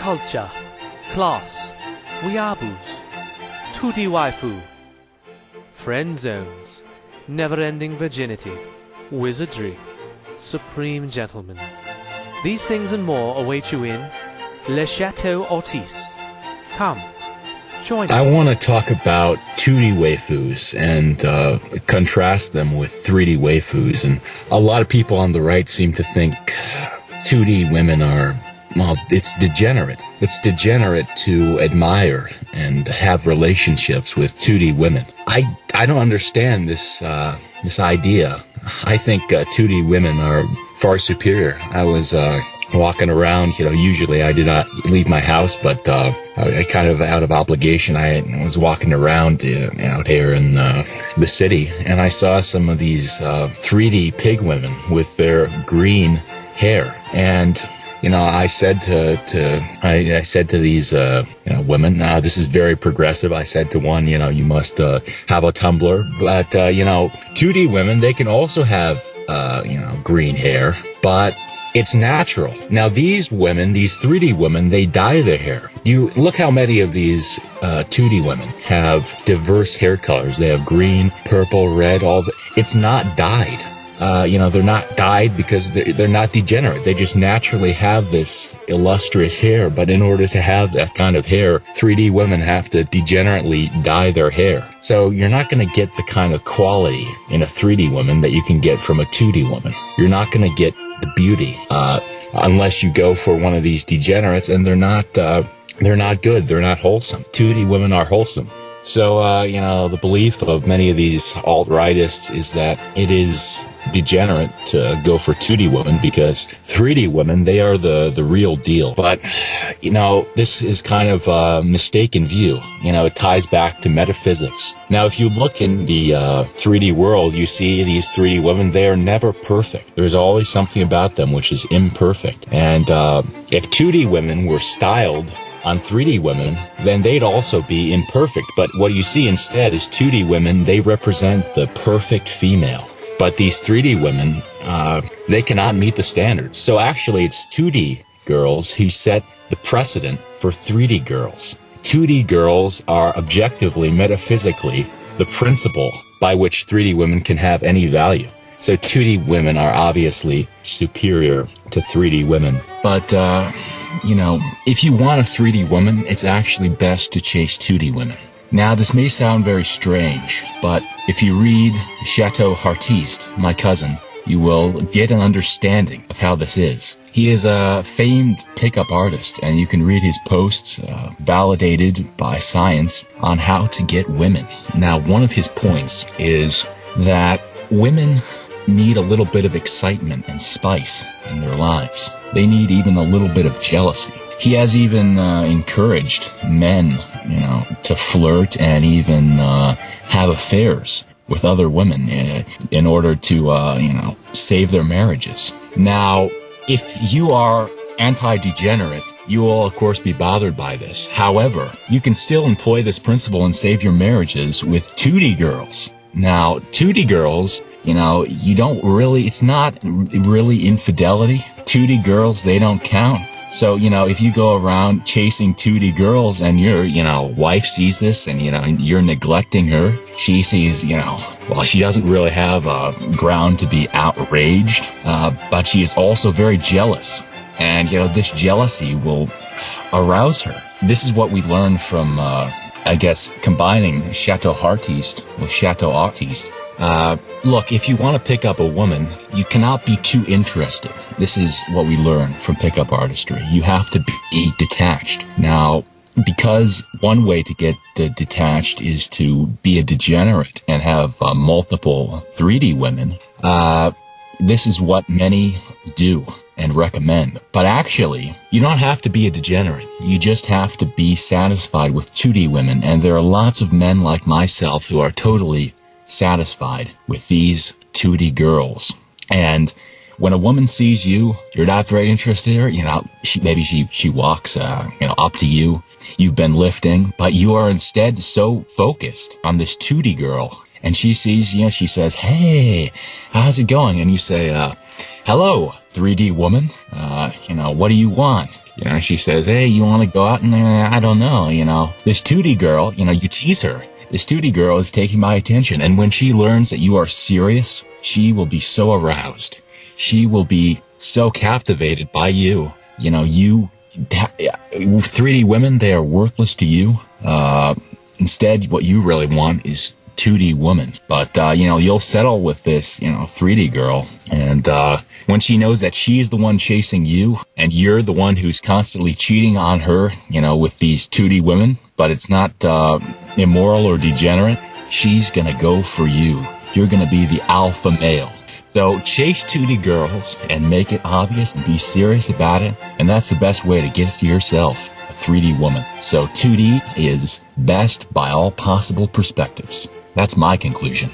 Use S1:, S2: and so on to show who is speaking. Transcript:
S1: culture, class, weeaboos, tutti waifu, friend zones, never-ending virginity, wizardry, supreme gentlemen. These things and more await you in Le Chateau Autiste. Come, join us.
S2: I want to talk about 2D waifus and contrast them with 3D waifus. And a lot of people on the right seem to think 2D women are, well, it's degenerate. It's degenerate to admire and have relationships with 2D women. I don't understand this idea. I think 2D women are far superior. I was walking around, usually I did not leave my house, but I kind of out of obligation, I was walking around out here in the city, and I saw some of these 3D pig women with their green hair. And I said to these women, this is very progressive. I said to one, you must have a tumbler. But 2D women, they can also have green hair, but it's natural. Now these women, these 3D women, they dye their hair. You look how many of these 2D women have diverse hair colors. They have green, purple, red. It's not dyed. They're not dyed because they're not degenerate. They just naturally have this illustrious hair. But in order to have that kind of hair, 3D women have to degenerately dye their hair. So you're not going to get the kind of quality in a 3D woman that you can get from a 2D woman. You're not going to get the beauty unless you go for one of these degenerates, and they're not good. They're not wholesome. 2D women are wholesome. So, the belief of many of these alt-rightists is that it is degenerate to go for 2D women because 3D women, they are the real deal. But, this is kind of a mistaken view. It ties back to metaphysics. Now, if you look in the 3D world, you see these 3D women, they are never perfect. There's always something about them which is imperfect. And if 2D women were styled on 3D women, then they'd also be imperfect. But what you see instead is 2D women, they represent the perfect female. But these 3D women, they cannot meet the standards. So actually it's 2D girls who set the precedent for 3D girls. 2D girls are objectively, metaphysically, the principle by which 3D women can have any value. So 2D women are obviously superior to 3D women. But, if you want a 3D woman, it's actually best to chase 2D women. Now, this may sound very strange, but if you read Chateau Autiste, my cousin, you will get an understanding of how this is. He is a famed pickup artist, and you can read his posts validated by science on how to get women. Now, one of his points is that women need a little bit of excitement and spice in their lives. They need even a little bit of jealousy. He has even encouraged men, to flirt and even have affairs with other women in order to, save their marriages. Now, if you are anti-degenerate, you will, of course, be bothered by this. However, you can still employ this principle and save your marriages with 2D girls. Now, 2D girls, it's not really infidelity. 2D girls, they don't count. So, if you go around chasing 2D girls and your, wife sees this and, you're neglecting her, she sees, she doesn't really have ground to be outraged, but she is also very jealous. And, this jealousy will arouse her. This is what we learned from, combining Chateau Autiste with Chateau Autiste. Look, if you want to pick up a woman, you cannot be too interested. This is what we learn from pickup artistry. You have to be detached. Now, because one way to get detached is to be a degenerate and have multiple 3D women, this is what many do and recommend. But actually, you don't have to be a degenerate. You just have to be satisfied with 2D women. And there are lots of men like myself who are totally satisfied with these 2D girls. And when a woman sees you, you're not very interested in her. She walks, up to you. You've been lifting, but you are instead so focused on this 2D girl. And she sees, she says, "Hey, how's it going?" And you say, "Hello, 3D woman. What do you want?" You know, she says, hey, you want to go out? And I don't know, you know. This 2D girl, you know, you tease her. This 2D girl is taking my attention. And when she learns that you are serious, she will be so aroused. She will be so captivated by you. You know, 3D women, they are worthless to you. Instead, what you really want is 2D woman. But, you know, you'll settle with this, you know, 3D girl. And, when she knows that she's the one chasing you and you're the one who's constantly cheating on her, you know, with these 2D women, but it's not, immoral or degenerate, she's gonna go for you. You're gonna be the alpha male. So chase 2D girls and make it obvious and be serious about it. And that's the best way to get to yourself, a 3D woman. So 2D is best by all possible perspectives. That's my conclusion.